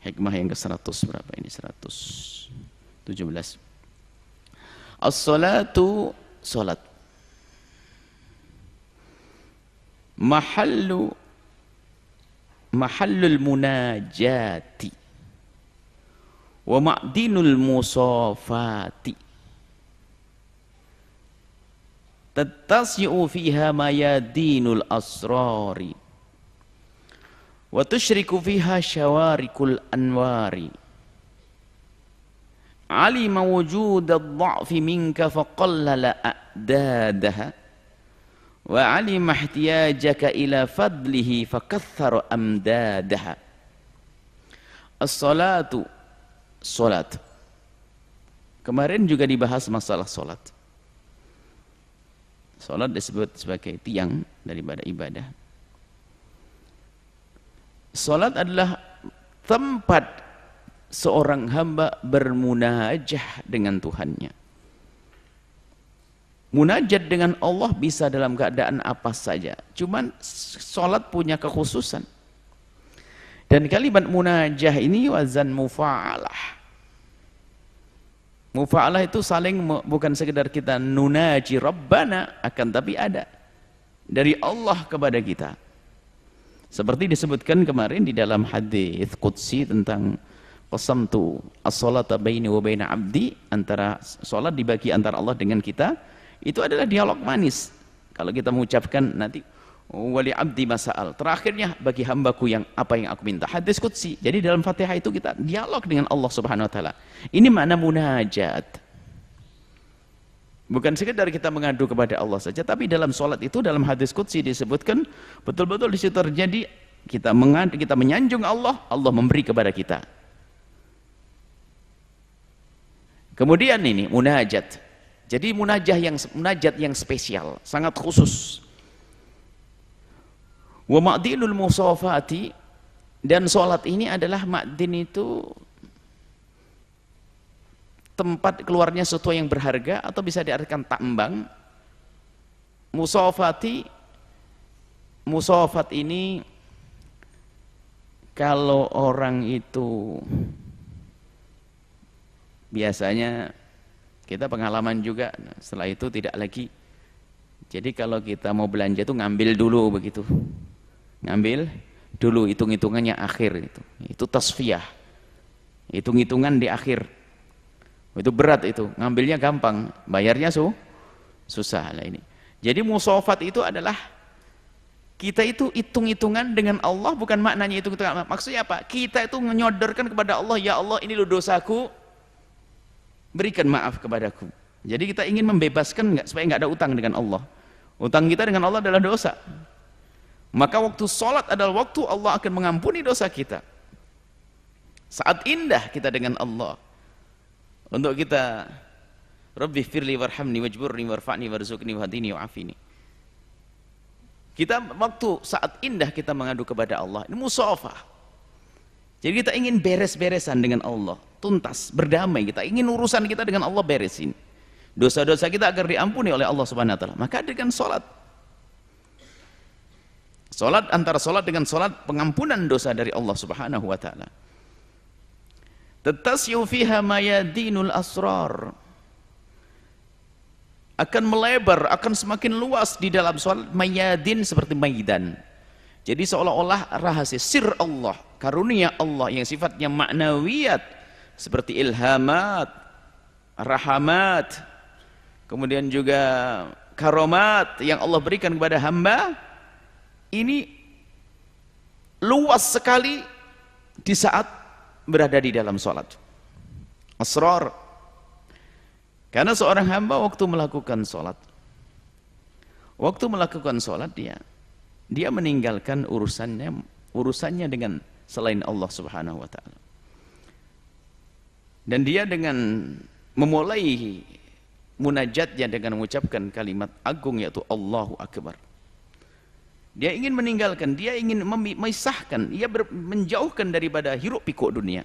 Hikmah yang ke-100 berapa ini? 117. As-salatu, salat. Mahallul munajati wa ma'dinul musafati. Tattasi'u fiha mayadinul asrari wa tushriku fiha syawarikul anwari. Alima wujud ad-dha'fi minka faqallala a'dadaha wa alima ihtiyajaka ila fadlihi fakaththara amdadaha. As-salatu, salat. Kemarin juga dibahas masalah salat. Salat disebut sebagai tiang daripada ibadah. Salat adalah tempat seorang hamba bermunajah dengan Tuhannya. Munajat dengan Allah bisa dalam keadaan apa saja. Cuman salat punya kekhususan. Dan kalimat munajah ini wazan mufa'alah. Mufa'alah itu saling, bukan sekedar kita nunaji Rabbana, akan tapi ada dari Allah kepada kita. Seperti disebutkan kemarin di dalam hadis qudsi tentang qasamtu as-salata baini wa baina abdi, antara salat dibagi antara Allah dengan kita, itu adalah dialog manis. Kalau kita mengucapkan nanti wali abdi masa'al, terakhirnya bagi hambaku yang apa yang aku minta, hadis qudsi. Jadi dalam Fatihah itu kita dialog dengan Allah Subhanahu wa taala. Ini makna munajat. Bukan sekedar kita mengadu kepada Allah saja, tapi dalam salat itu, dalam hadis qudsi disebutkan betul-betul di situ terjadi kita mengadu, kita menyanjung Allah, Allah memberi kepada kita. Kemudian ini munajat. Jadi munajat yang spesial, sangat khusus. Wa ma'dinul musafati, dan salat ini adalah ma'din itu tempat keluarnya sesuatu yang berharga, atau bisa diartikan tambang. Musafati, musafat ini kalau orang itu biasanya kita pengalaman juga, setelah itu tidak lagi. Jadi kalau kita mau belanja itu ngambil dulu begitu, ngambil dulu, hitung-hitungannya akhir, itu tasfiyah, hitung-hitungan di akhir. Itu berat, itu ngambilnya gampang, bayarnya susah lah ini. Jadi musafat itu adalah kita itu hitung-hitungan dengan Allah, bukan maknanya hitung-hitungan. Maksudnya apa? Kita itu menyodorkan kepada Allah, ya Allah ini lo dosaku, berikan maaf kepadaku. Jadi kita ingin membebaskan supaya nggak ada utang dengan Allah. Utang kita dengan Allah adalah dosa. Maka waktu sholat adalah waktu Allah akan mengampuni dosa kita. Saat indah kita dengan Allah. Untuk kita, Rabbi firli warhamni wajburni warfa'ni warzuqni wahdini wa'afini. Kita waktu saat indah kita mengadu kepada Allah. Ini musafah. Jadi kita ingin beres-beresan dengan Allah, tuntas, berdamai. Kita ingin urusan kita dengan Allah beresin, dosa-dosa kita agar diampuni oleh Allah Subhanahu wa taala. Maka dengan salat, salat antara salat dengan salat pengampunan dosa dari Allah Subhanahu wa taala. Tattasi'u fiha mayadinul asrar, akan melebar, akan semakin luas di dalam salat. Mayadin seperti maidan. Jadi seolah-olah rahasia sir Allah, karunia Allah yang sifatnya maknawiyat, seperti ilhamat, rahamat, kemudian juga karomat yang Allah berikan kepada hamba, ini luas sekali di saat berada di dalam sholat. Asrar. Karena seorang hamba waktu melakukan sholat, dia meninggalkan urusannya dengan selain Allah Subhanahu wa taala. Dan dia dengan memulai munajatnya dengan mengucapkan kalimat agung, yaitu Allahu Akbar. Dia ingin meninggalkan, dia ingin memisahkan, dia menjauhkan daripada hiruk pikuk dunia.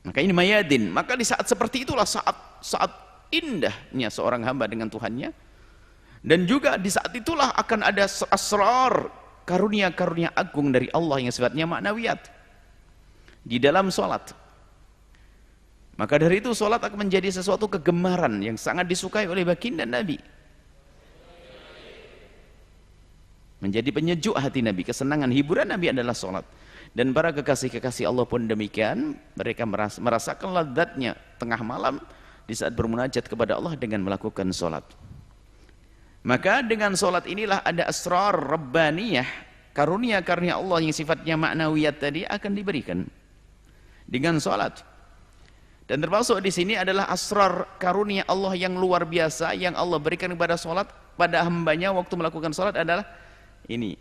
Maka ini mayadin. Maka di saat seperti itulah saat indahnya seorang hamba dengan Tuhannya. Dan juga di saat itulah akan ada asrar, karunia-karunia agung dari Allah yang sifatnya maknawiyat. di dalam sholat. Maka dari itu sholat akan menjadi sesuatu kegemaran yang sangat disukai oleh baginda Nabi. Menjadi penyejuk hati Nabi, kesenangan, hiburan Nabi adalah sholat. Dan para kekasih-kekasih Allah pun demikian, mereka merasakan lezatnya tengah malam di saat bermunajat kepada Allah dengan melakukan sholat. Maka dengan sholat inilah ada asrar rabbaniyah, karunia-karunia Allah yang sifatnya maknawiyat tadi akan diberikan dengan sholat. Dan termasuk di sini adalah asrar karunia Allah yang luar biasa yang Allah berikan kepada sholat pada hambanya waktu melakukan sholat adalah ini.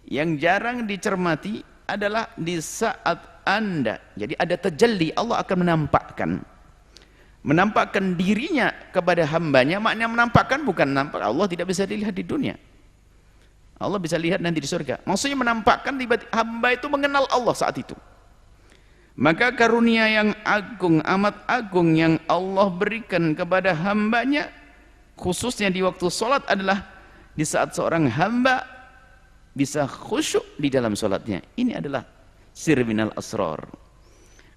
Yang jarang dicermati adalah di saat Anda, jadi ada tajalli, Allah akan menampakkan dirinya kepada hambanya. Maknanya menampakkan bukan nampak, Allah tidak bisa dilihat di dunia, Allah bisa lihat nanti di surga. Maksudnya menampakkan hamba itu mengenal Allah saat itu. Maka karunia yang agung, amat agung yang Allah berikan kepada hambanya khususnya di waktu sholat adalah di saat seorang hamba bisa khusyuk di dalam sholatnya. Ini adalah sir minal asrar,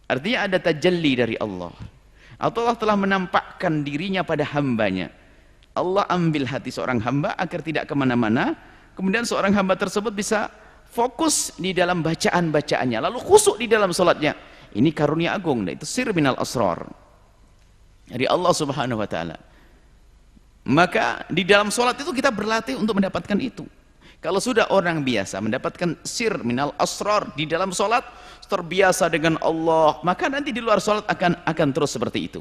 artinya ada tajalli dari Allah, atau Allah telah menampakkan dirinya pada hambanya. Allah ambil hati seorang hamba agar tidak kemana-mana, kemudian seorang hamba tersebut bisa fokus di dalam bacaan-bacaannya, lalu khusyuk di dalam sholatnya. Ini karunia agung, itu sir minal asrar dari Allah subhanahu wa ta'ala. Maka di dalam sholat itu kita berlatih untuk mendapatkan itu. Kalau sudah orang biasa mendapatkan sir minal asrar di dalam sholat, terbiasa dengan Allah, maka nanti di luar sholat akan terus seperti itu.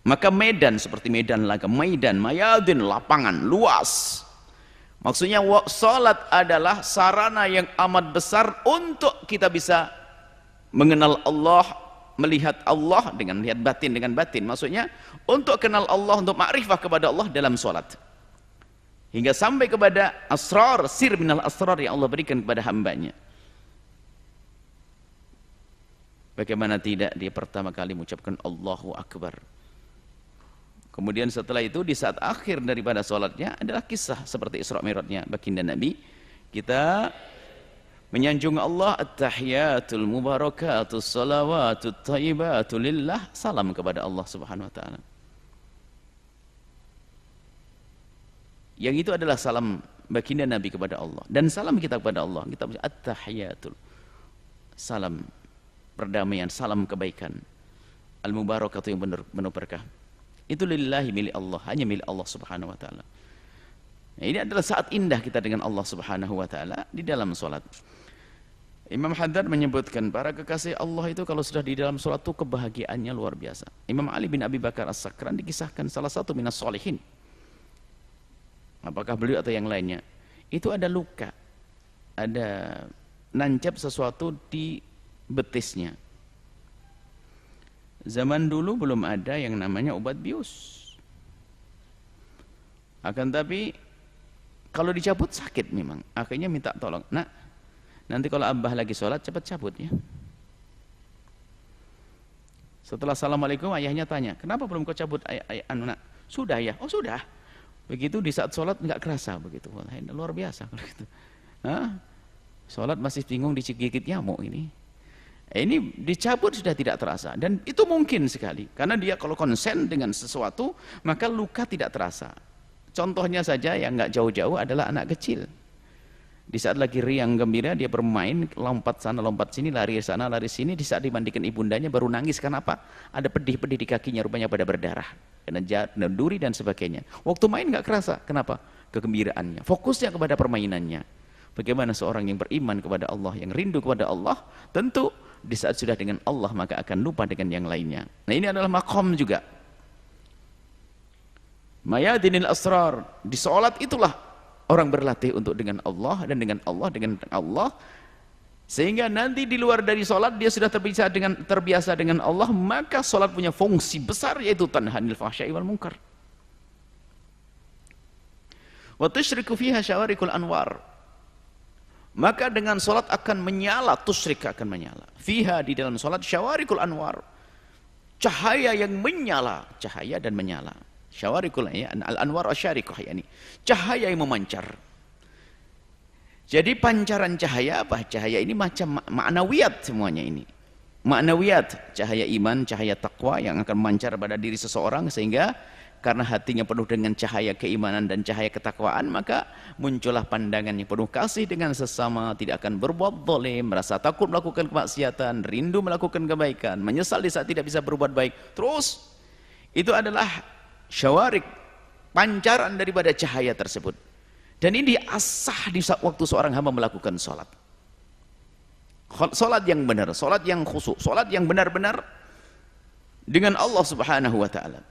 Maka medan seperti medan laga, medan, mayadin, lapangan luas. Maksudnya sholat adalah sarana yang amat besar untuk kita bisa mengenal Allah, melihat Allah dengan lihat batin, dengan batin. Maksudnya untuk kenal Allah, untuk ma'rifah kepada Allah dalam sholat. Hingga sampai kepada asrar, sir minal asrar yang Allah berikan kepada hambanya. Bagaimana tidak dia pertama kali mengucapkan Allahu Akbar. Kemudian setelah itu di saat akhir daripada sholatnya adalah kisah seperti Isra Mi'rajnya baginda Nabi. Kita menyanjung Allah, at-tahiyatul mubarakatus salawatut thayyibatul lillah, salam kepada Allah subhanahu wa ta'ala. Yang itu adalah salam baginda Nabi kepada Allah, dan salam kita kepada Allah. Kita at-tahiyatul, salam perdamaian, salam kebaikan, al-mubarakatuh yang penuh berkah, itu lillahi, milik Allah, hanya milik Allah subhanahu wa ta'ala. Nah, ini adalah saat indah kita dengan Allah subhanahu wa ta'ala di dalam sholat. Imam Haddad menyebutkan para kekasih Allah itu kalau sudah di dalam sholat itu kebahagiaannya luar biasa. Imam Ali bin Abi Bakar As-Sakran dikisahkan salah satu minas sholihin, apakah beliau atau yang lainnya, itu ada luka, ada nancap sesuatu di betisnya. Zaman dulu belum ada yang namanya obat bius, akan tapi kalau dicabut sakit memang. Akhirnya minta tolong, nak, nanti kalau abah lagi sholat cepat cabut ya. Setelah assalamualaikum ayahnya tanya, kenapa belum kau cabut nak? Sudah ya, oh sudah. Begitu di saat sholat nggak kerasa begitu. Wah, luar biasa kalau gitu. Sholat masih bingung digigit nyamuk ini. Ini dicabut sudah tidak terasa, dan itu mungkin sekali karena dia kalau konsen dengan sesuatu maka luka tidak terasa. Contohnya saja yang nggak jauh-jauh adalah anak kecil. Di saat lagi riang gembira dia bermain, lompat sana lompat sini, lari sana lari sini, di saat dimandikan ibundanya baru nangis. Kenapa? Ada pedih-pedih di kakinya, rupanya pada berdarah karena duri dan sebagainya. Waktu main nggak kerasa. Kenapa? Kegembiraannya, fokusnya kepada permainannya. Bagaimana seorang yang beriman kepada Allah, yang rindu kepada Allah, tentu di saat sudah dengan Allah maka akan lupa dengan yang lainnya. Nah, ini adalah makom juga. Mayadinil asrar, di sholat itulah orang berlatih untuk dengan Allah dan dengan Allah, sehingga nanti di luar dari sholat dia sudah terbiasa dengan Allah, maka sholat punya fungsi besar yaitu tanhanil fahsya'i wal munkar. Wa tusyriku fiha syawarikul anwar, maka dengan sholat akan menyala, tusyrik akan menyala. Fiha, di dalam sholat, syawarikul anwar, cahaya yang menyala, cahaya dan menyala. Syawarikul, ya, al-anwar asyarikah, yani cahaya yang memancar. Jadi pancaran cahaya apa? Cahaya ini macam ma'nawiyat semuanya ini. Ma'nawiyat, cahaya iman, cahaya takwa yang akan memancar pada diri seseorang, sehingga karena hatinya penuh dengan cahaya keimanan dan cahaya ketakwaan, maka muncullah pandangan yang penuh kasih dengan sesama, tidak akan berbuat zalim, merasa takut melakukan kemaksiatan, rindu melakukan kebaikan, menyesal di saat tidak bisa berbuat baik. Terus itu adalah syawarik, pancaran daripada cahaya tersebut. Dan ini diasah di waktu seorang hamba melakukan sholat. Sholat yang benar, sholat yang khusyuk, sholat yang benar-benar dengan Allah subhanahu wa ta'ala.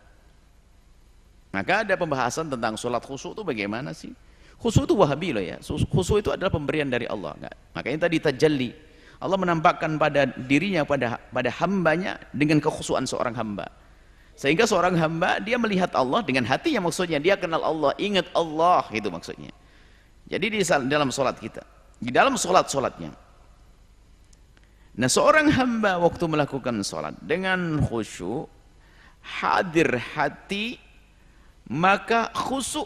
Maka ada pembahasan tentang sholat khusyuk itu bagaimana sih? Khusyuk itu wahabi loh ya. Khusyuk itu adalah pemberian dari Allah. Makanya tadi tajalli, Allah menampakkan pada dirinya, pada hambanya dengan kekhusyuan seorang hamba. Sehingga seorang hamba dia melihat Allah dengan hatinya, maksudnya dia kenal Allah, ingat Allah, itu maksudnya. Jadi di dalam sholat kita, di dalam sholat-sholatnya. Nah, seorang hamba waktu melakukan sholat dengan khusyuk, hadir hati, maka khusyuk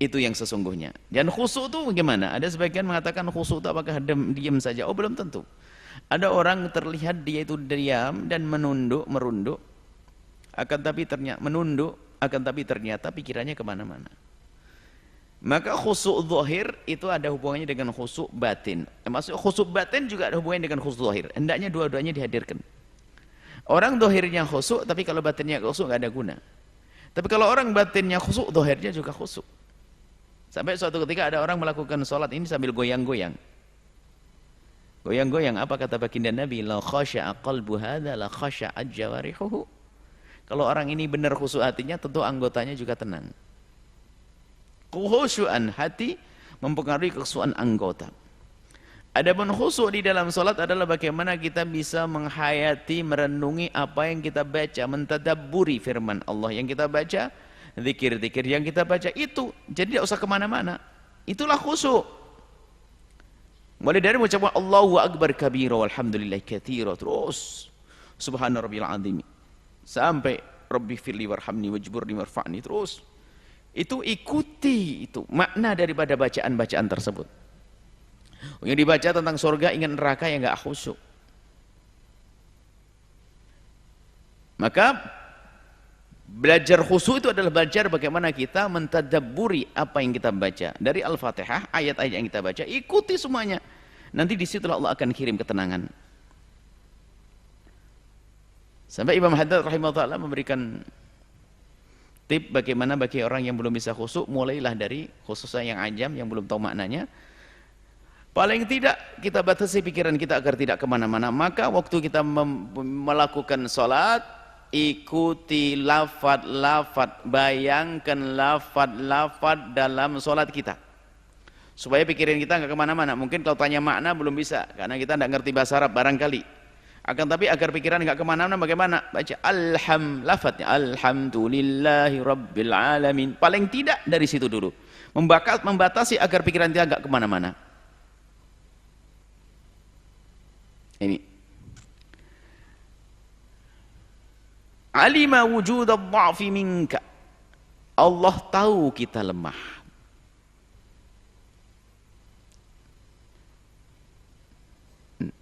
itu yang sesungguhnya. Dan khusyuk itu bagaimana? Ada sebagian mengatakan khusyuk itu apakah diam saja? Oh, belum tentu. Ada orang terlihat dia itu diam dan menunduk, merunduk, akan tapi ternyata pikirannya kemana-mana. Maka khusyuk zahir itu ada hubungannya dengan khusyuk batin. Maksud khusyuk batin juga ada hubungannya dengan khusyuk zahir. Hendaknya dua-duanya dihadirkan. Orang zahirnya khusyuk, tapi kalau batinnya khusyuk nggak ada guna. Tapi kalau orang batinnya khusyuk, zahirnya juga khusyuk. Sampai suatu ketika ada orang melakukan sholat ini sambil goyang-goyang. Goyang-goyang, apa kata baginda Nabi? La khasya'a qalbu hadza la khasha'at jawarihuhu. Kalau orang ini benar khusyuk hatinya, tentu anggotanya juga tenang. Khusyuan hati mempengaruhi kekhusyuan anggota. Adapun khusyuk di dalam salat adalah bagaimana kita bisa menghayati, merenungi apa yang kita baca, mentadabburi firman Allah yang kita baca, zikir-zikir yang kita baca itu. Jadi tidak usah kemana-mana. Itulah khusyuk. Mulai dari mengucapkan Allahu Akbar kabira walhamdulillah katsira, terus subhana rabbil azim, sampai Rabbi firli warhamni wajburni warfa'ni, terus itu ikuti itu makna daripada bacaan-bacaan tersebut. Yang dibaca tentang surga, ingat neraka, yang enggak khusyuk. Maka belajar khusyuk itu adalah belajar bagaimana kita mentadabburi apa yang kita baca dari Al-Fatihah, ayat-ayat yang kita baca, ikuti semuanya. Nanti disitulah Allah akan kirim ketenangan. Sampai Imam Haddad rahimahullah memberikan tip bagaimana bagi orang yang belum bisa khusyuk, mulailah dari khususnya yang ajam, yang belum tahu maknanya. Paling tidak kita batasi pikiran kita agar tidak kemana-mana. Maka waktu kita melakukan sholat, ikuti lafad-lafad, bayangkan lafad-lafad dalam sholat kita, supaya pikiran kita nggak kemana-mana. Mungkin kalau tanya makna belum bisa, karena kita tidak ngerti bahasa Arab barangkali. Akan tapi agar pikiran nggak kemana-mana, bagaimana? Baca lafadnya alhamdulillahi rabbil alamin. Paling tidak dari situ dulu, membatasi agar pikiran kita nggak kemana-mana. Ini alima wujud ad-dha'fi minka, Allah tahu kita lemah.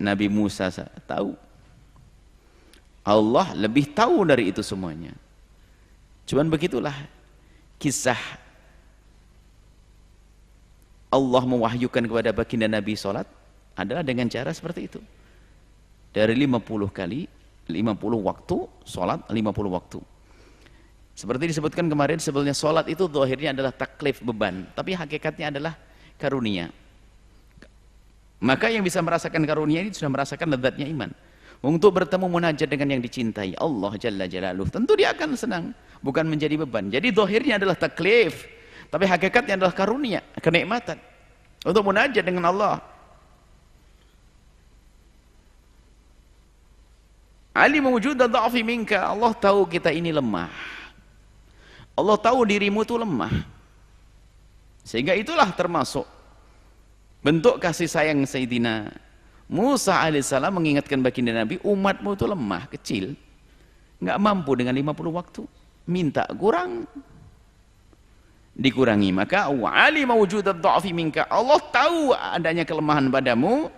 Nabi Musa tahu, Allah lebih tahu dari itu semuanya. Cuman begitulah kisah Allah mewahyukan kepada baginda Nabi sholat adalah dengan cara seperti itu. Dari 50 kali, 50 waktu sholat, 50 waktu. Seperti disebutkan kemarin, sebetulnya sholat itu zahirnya adalah taklif, beban, tapi hakikatnya adalah karunia. Maka yang bisa merasakan karunia ini sudah merasakan lezatnya iman. Untuk bertemu munajat dengan yang dicintai Allah Jalla Jalaluh, tentu dia akan senang, bukan menjadi beban. Jadi zahirnya adalah taklif, tapi hakikatnya adalah karunia, kenikmatan untuk munajat dengan Allah. Alim wujud dha'fi minka, Allah tahu kita ini lemah. Allah tahu dirimu itu lemah. Sehingga itulah termasuk bentuk kasih sayang Sayyidina Musa alaihissalam mengingatkan baginda Nabi, umatmu itu lemah, kecil, nggak mampu dengan 50 waktu, minta kurang. dikurangi. Maka wa alima wujudad dha'fi minka, Allah tahu adanya kelemahan padamu,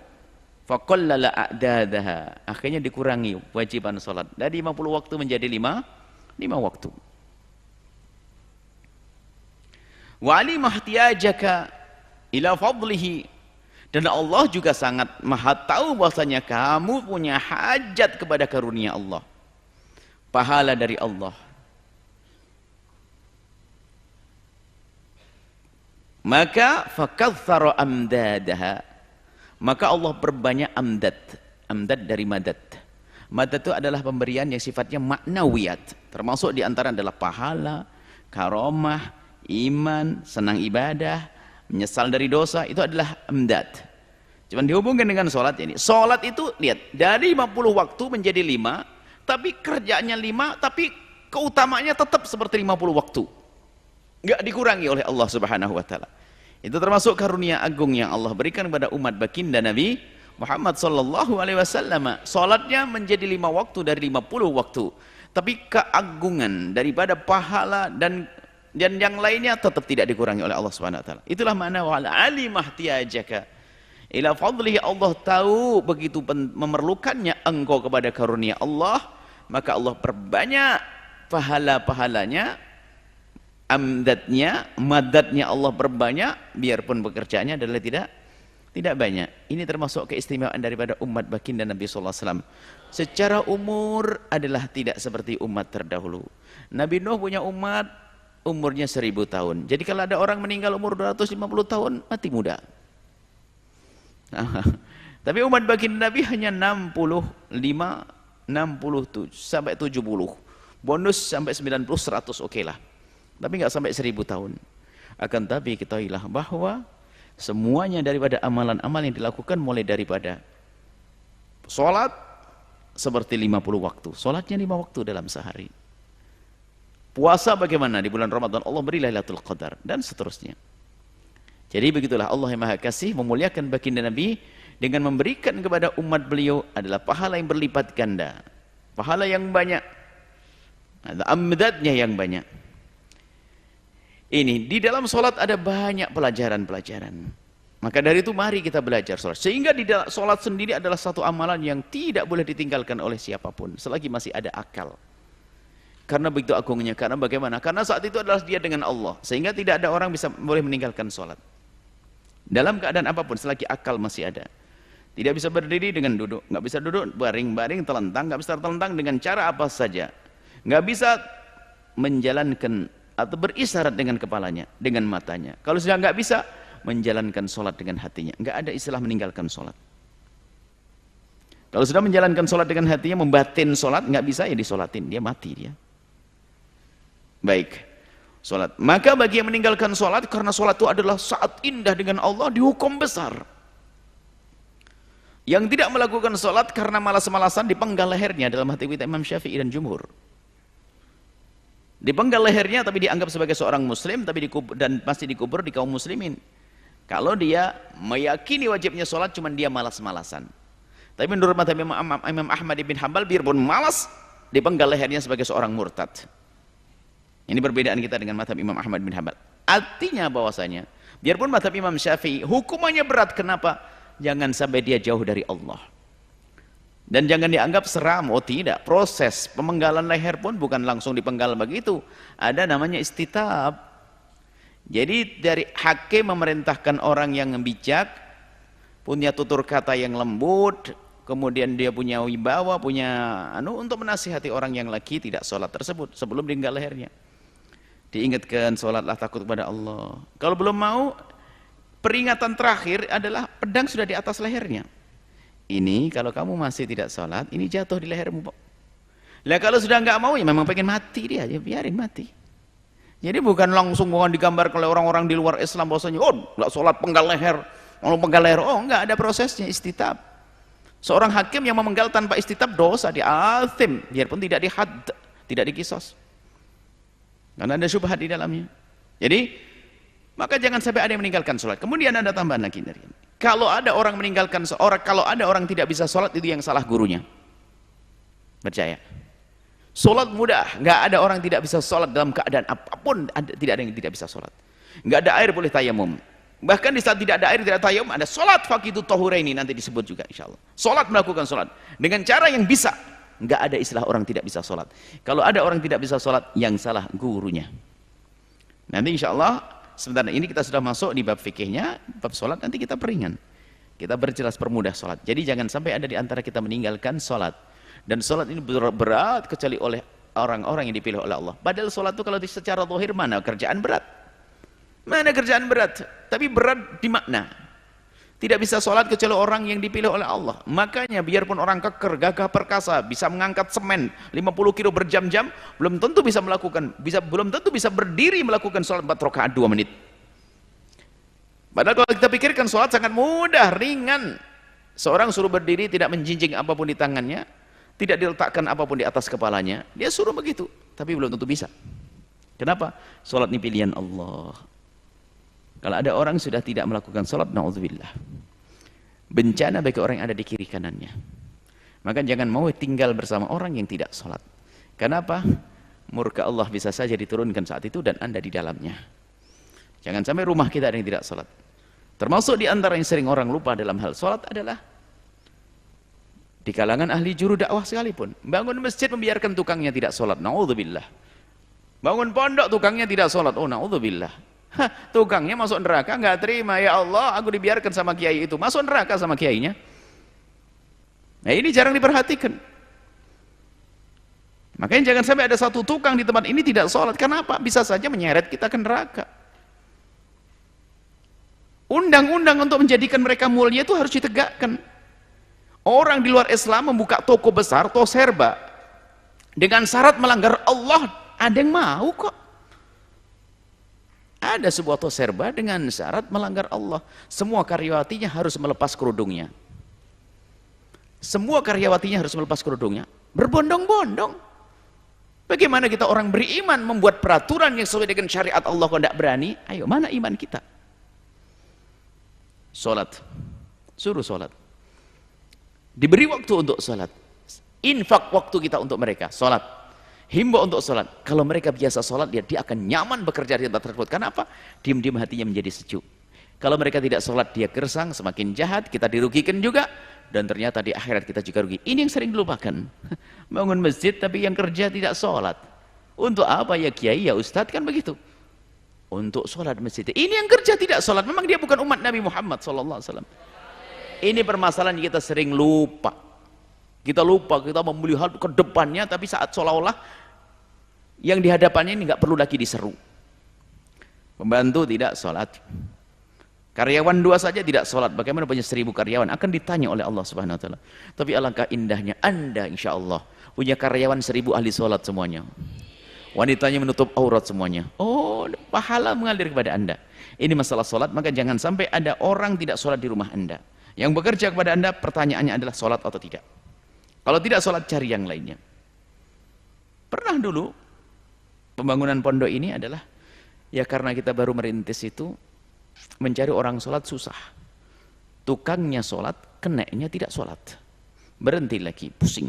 faqallala a'dadaha, akhirnya dikurangi wajiban salat dari 50 waktu menjadi 5 waktu. Wa alima ihtiyajaka ila fadlihi, dan Allah juga sangat maha tahu bahwasanya kamu punya hajat kepada karunia Allah, pahala dari Allah. Maka fakaththara amdadaha, maka Allah perbanyak amdad. Amdad dari madad. Madad itu adalah pemberian yang sifatnya maknawiyat, termasuk diantara adalah pahala, karamah, iman, senang ibadah, menyesal dari dosa, itu adalah amdad. Cuman dihubungkan dengan sholat ini. Sholat itu lihat, dari 50 waktu menjadi 5, tapi kerjanya 5, tapi keutamanya tetap seperti 50 waktu, nggak dikurangi oleh Allah Subhanahu wa Ta'ala. Itu termasuk karunia agung yang Allah berikan kepada umat baginda Nabi Muhammad sallallahu alaihi wasallam. Salatnya menjadi 5 waktu dari 50 waktu, tapi keagungan daripada pahala dan yang lainnya tetap tidak dikurangi oleh Allah Subhanahu wa Ta'ala. Itulah makna wa alimah tiyajaka ila fadlihi, Allah tahu begitu memerlukannya engkau kepada karunia Allah, maka Allah perbanyak pahala-pahalanya, amdadnya, madadnya Allah perbanyak, biarpun pekerjaannya adalah tidak banyak. Ini termasuk keistimewaan daripada umat baginda Nabi sallallahu alaihi wasallam. Secara umur adalah tidak seperti umat terdahulu. Nabi Nuh punya umat umurnya 1000 tahun. Jadi kalau ada orang meninggal umur 250 tahun, mati muda. Tapi umat baginda Nabi hanya 65, 60 sampai 70. Bonus sampai 90, 100 oke lah. Tapi nggak sampai 1000 tahun. Akan tapi ketahuilah bahwa semuanya daripada amalan-amalan yang dilakukan, mulai daripada sholat seperti 50 waktu, sholatnya 5 waktu dalam sehari. Puasa bagaimana di bulan Ramadan, Allah beri Lailatul Qadar, dan seterusnya. Jadi begitulah Allah yang Maha Kasih memuliakan baginda Nabi dengan memberikan kepada umat beliau adalah pahala yang berlipat ganda, pahala yang banyak, ada amdadnya yang banyak. Ini di dalam sholat ada banyak pelajaran-pelajaran. Maka dari itu mari kita belajar sholat. Sehingga di dalam sholat sendiri adalah satu amalan yang tidak boleh ditinggalkan oleh siapapun selagi masih ada akal. Karena begitu agungnya. Karena bagaimana? Karena saat itu adalah dia dengan Allah. Sehingga tidak ada orang boleh meninggalkan sholat. Dalam keadaan apapun selagi akal masih ada. Tidak bisa berdiri dengan duduk. Nggak bisa duduk baring-baring telentang. Nggak bisa telentang dengan cara apa saja. Nggak bisa menjalankan atau berisyarat dengan kepalanya, dengan matanya. Kalau sudah nggak bisa, menjalankan sholat dengan hatinya. Nggak ada istilah meninggalkan sholat. Kalau sudah menjalankan sholat dengan hatinya, membatin sholat, nggak bisa ya disolatin, dia mati dia. Baik, sholat. Maka bagi yang meninggalkan sholat, karena sholat itu adalah saat indah dengan Allah, dihukum besar. Yang tidak melakukan sholat karena malas-malasan, dipenggal lehernya dalam hati kita Imam Syafi'i dan Jumhur. Dipenggal lehernya tapi dianggap sebagai seorang muslim, tapi dikubur, dan pasti dikubur di kaum muslimin. Kalau dia meyakini wajibnya sholat, cuman dia malas-malasan. Tapi menurut mazhab Imam Ahmad bin Hanbal, biarpun malas, dipenggal lehernya sebagai seorang murtad. Ini perbedaan kita dengan mazhab Imam Ahmad bin Hanbal. Artinya bahwasanya, biarpun mazhab Imam Syafi'i hukumannya berat, kenapa? Jangan sampai dia jauh dari Allah. Dan jangan dianggap seram. Oh tidak, proses pemenggalan leher pun bukan langsung dipenggal begitu, ada namanya istitab. Jadi dari hakim memerintahkan orang yang bijak, punya tutur kata yang lembut, kemudian dia punya wibawa, punya untuk menasihati orang yang lagi tidak sholat tersebut sebelum dipenggal lehernya. Diingatkan, sholatlah takut kepada Allah. Kalau belum mau, peringatan terakhir adalah pedang sudah di atas lehernya. Ini kalau kamu masih tidak sholat, ini jatuh di lehermu. Lah kalau sudah nggak mau, ya memang pengen mati dia, ya biarin mati. Jadi bukan langsung digambarkan oleh orang-orang di luar Islam bahwasanya, oh nggak sholat penggal leher, mau penggal leher, oh nggak, ada prosesnya istitab. Seorang hakim yang memenggal tanpa istitab dosa, dia athim, biarpun tidak dihad, tidak dikisos, karena ada syubhat di dalamnya. Jadi maka jangan sampai ada yang meninggalkan sholat. Kemudian ada tambahan lagi dari ini. Kalau ada orang meninggalkan seorang, kalau ada orang tidak bisa sholat, itu yang salah gurunya. Percaya. Sholat mudah, nggak ada orang tidak bisa sholat dalam keadaan apapun, tidak ada yang tidak bisa sholat. Nggak ada air boleh tayamum. Bahkan di saat tidak ada air, tidak ada tayamum, ada sholat faqidu tahuraini, nanti disebut juga insya Allah. Sholat, melakukan sholat dengan cara yang bisa. Nggak ada istilah orang tidak bisa sholat. Kalau ada orang tidak bisa sholat, yang salah gurunya. Nanti insya Allah sebentar ini kita sudah masuk di bab fikihnya, bab sholat nanti kita peringan. Kita berjelas permudah sholat. Jadi jangan sampai ada di antara kita meninggalkan sholat. Dan sholat ini berat kecuali oleh orang-orang yang dipilih oleh Allah. Padahal sholat itu kalau secara zahir mana kerjaan berat? Mana kerjaan berat? Tapi berat di makna. Tidak bisa sholat kecuali orang yang dipilih oleh Allah. Makanya biarpun orang keker, gagah perkasa, bisa mengangkat semen 50 kilo berjam-jam, belum tentu bisa melakukan, belum tentu bisa berdiri melakukan sholat 4 rakaat 2 menit. Padahal kalau kita pikirkan sholat sangat mudah, ringan. Seorang suruh berdiri tidak menjinjing apapun di tangannya, tidak diletakkan apapun di atas kepalanya, dia suruh begitu, tapi belum tentu bisa. Kenapa? Sholat ini pilihan Allah. Kalau ada orang sudah tidak melakukan sholat, na'udzubillah, bencana bagi orang yang ada di kiri kanannya. Maka jangan mau tinggal bersama orang yang tidak sholat. Kenapa? Murka Allah bisa saja diturunkan saat itu dan Anda di dalamnya. Jangan sampai rumah kita ada yang tidak sholat. Termasuk di antara yang sering orang lupa dalam hal sholat adalah di kalangan ahli juru dakwah sekalipun. Bangun masjid membiarkan tukangnya tidak sholat, na'udzubillah. Bangun pondok tukangnya tidak sholat, oh na'udzubillah. Tukangnya masuk neraka, nggak terima, ya Allah aku dibiarkan sama kiai itu, masuk neraka sama kiainya. Nah ini jarang diperhatikan. Makanya jangan sampai ada satu tukang di tempat ini tidak sholat. Kenapa? Bisa saja menyeret kita ke neraka. Undang-undang untuk menjadikan mereka mulia itu harus ditegakkan. Orang di luar Islam membuka toko besar, toko serba, dengan syarat melanggar Allah, ada yang mau kok. Ada sebuah toko serba dengan syarat melanggar Allah. Semua karyawatinya harus melepas kerudungnya. Semua karyawatinya harus melepas kerudungnya. Berbondong-bondong. Bagaimana kita orang beriman membuat peraturan yang sesuai dengan syariat Allah kalau tidak berani? Ayo, mana iman kita? Sholat. Suruh sholat. Diberi waktu untuk sholat. Infak waktu kita untuk mereka. Sholat. Himbau untuk sholat. Kalau mereka biasa sholat, dia akan nyaman bekerja di tempat tersebut. Kenapa? Diam-diam hatinya menjadi sejuk. Kalau mereka tidak sholat, dia gersang, semakin jahat, kita dirugikan juga. Dan ternyata di akhirat kita juga rugi. Ini yang sering dilupakan. Bangun masjid, tapi yang kerja tidak sholat. Untuk apa ya kiai, ya ustadz, kan begitu. Untuk sholat masjid. Ini yang kerja tidak sholat. Memang dia bukan umat Nabi Muhammad SAW. Ini permasalahan yang kita sering lupa. Kita lupa, kita melihat ke depannya, tapi saat seolah-olah yang di hadapannya ini nggak perlu lagi diseru. Pembantu tidak sholat. Karyawan 2 saja tidak sholat. Bagaimana punya 1000 karyawan? Akan ditanya oleh Allah Subhanahu Wa Taala. Tapi alangkah indahnya Anda, insya Allah punya karyawan 1000 ahli sholat semuanya. Wanitanya menutup aurat semuanya. Oh, pahala mengalir kepada Anda. Ini masalah sholat, maka jangan sampai ada orang tidak sholat di rumah Anda. Yang bekerja kepada Anda, pertanyaannya adalah sholat atau tidak. Kalau tidak sholat, cari yang lainnya. Pernah dulu, pembangunan pondok ini adalah, ya karena kita baru merintis itu, mencari orang sholat susah. Tukangnya sholat, keneknya tidak sholat. Berhenti lagi, pusing.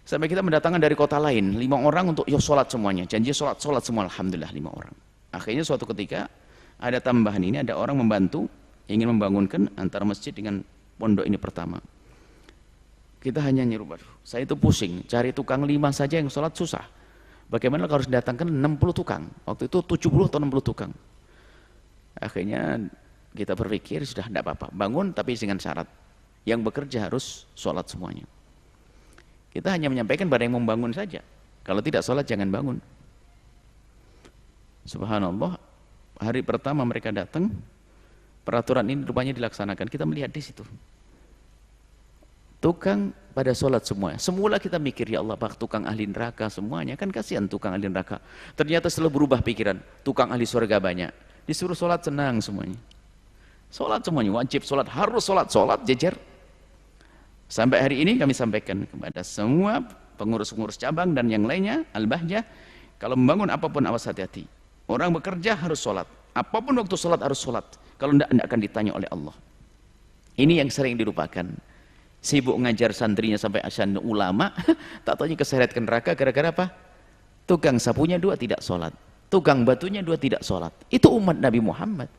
Sampai kita mendatangkan dari kota lain, 5 orang untuk ya sholat semuanya. Janji sholat semua, alhamdulillah 5 orang. Akhirnya suatu ketika, ada tambahan ini, ada orang membantu, ingin membangunkan antara masjid dengan pondok ini pertama. Kita hanya nyuruh, saya itu pusing, cari tukang 5 saja yang sholat susah. Bagaimana kalau harus datangkan 60 tukang? Waktu itu 70 atau 60 tukang. Akhirnya kita berpikir, sudah tidak apa-apa, bangun tapi dengan syarat. Yang bekerja harus sholat semuanya. Kita hanya menyampaikan pada yang membangun saja. Kalau tidak sholat, jangan bangun. Subhanallah, hari pertama mereka datang, peraturan ini rupanya dilaksanakan. Kita melihat di situ. Tukang pada sholat semuanya. Semula kita mikir, ya Allah, Pak, tukang ahli neraka semuanya. Kan kasihan tukang ahli neraka. Ternyata setelah berubah pikiran, tukang ahli surga banyak. Disuruh sholat senang semuanya. Sholat semuanya, wajib sholat, harus sholat jejer. Sampai hari ini kami sampaikan kepada semua pengurus-pengurus cabang dan yang lainnya, Al-Bahjah, kalau membangun apapun awas hati-hati. Orang bekerja harus sholat. Apapun waktu sholat harus sholat. Kalau tidak akan ditanya oleh Allah. Ini yang sering dilupakan. Sibuk ngajar santrinya sampai asyan ulama, tak taunya keseret ke neraka gara-gara apa? Tukang sapunya 2 tidak sholat, tukang batunya 2 tidak sholat. Itu umat Nabi Muhammad.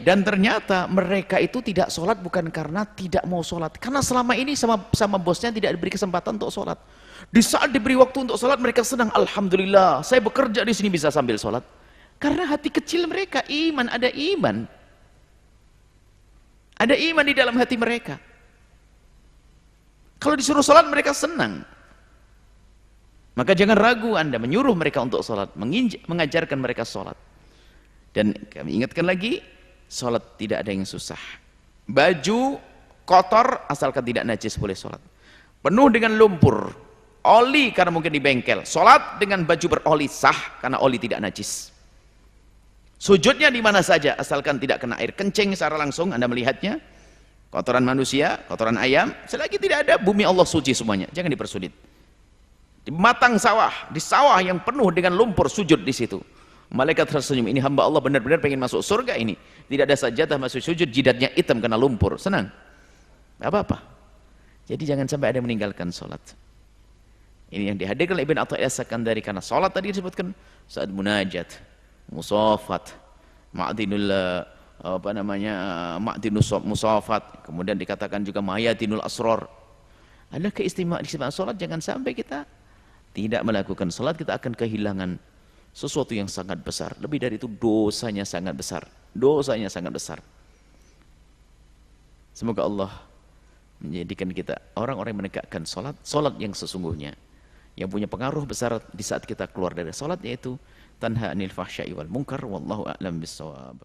Dan ternyata mereka itu tidak sholat bukan karena tidak mau sholat, karena selama ini sama bosnya tidak diberi kesempatan untuk sholat. Di saat diberi waktu untuk sholat, mereka senang, alhamdulillah saya bekerja di sini bisa sambil sholat. Karena hati kecil mereka iman, ada iman di dalam hati mereka. Kalau disuruh sholat mereka senang. Maka jangan ragu Anda menyuruh mereka untuk sholat, mengajarkan mereka sholat. Dan kami ingatkan lagi, sholat tidak ada yang susah. Baju kotor asalkan tidak najis boleh sholat. Penuh dengan lumpur, oli karena mungkin di bengkel, sholat dengan baju beroli sah karena oli tidak najis. Sujudnya di mana saja asalkan tidak kena air kencing secara langsung Anda melihatnya. Kotoran manusia, kotoran ayam, selagi tidak ada, bumi Allah suci semuanya, jangan dipersulit. Di matang sawah, di sawah yang penuh dengan lumpur, sujud di situ. Malaikat tersenyum, ini hamba Allah benar-benar pengen masuk surga ini. Tidak ada sajadah masuk sujud, jidatnya hitam kena lumpur, senang. Tidak apa-apa. Jadi jangan sampai ada yang meninggalkan sholat. Ini yang dihadirkan oleh Ibn Athaillah As-Sakandari, karena sholat tadi disebutkan saat munajat, musafat, ma'dinul ma'dinus musafat, kemudian dikatakan juga mayadinul asror. Ada keistimewaan sholat, jangan sampai kita tidak melakukan sholat, kita akan kehilangan sesuatu yang sangat besar. Lebih dari itu dosanya sangat besar, dosanya sangat besar. Semoga Allah menjadikan kita orang-orang yang menegakkan sholat, sholat yang sesungguhnya, yang punya pengaruh besar di saat kita keluar dari sholat, yaitu tanha anil fahsya'i wal munkar, wallahu a'lam bissawab.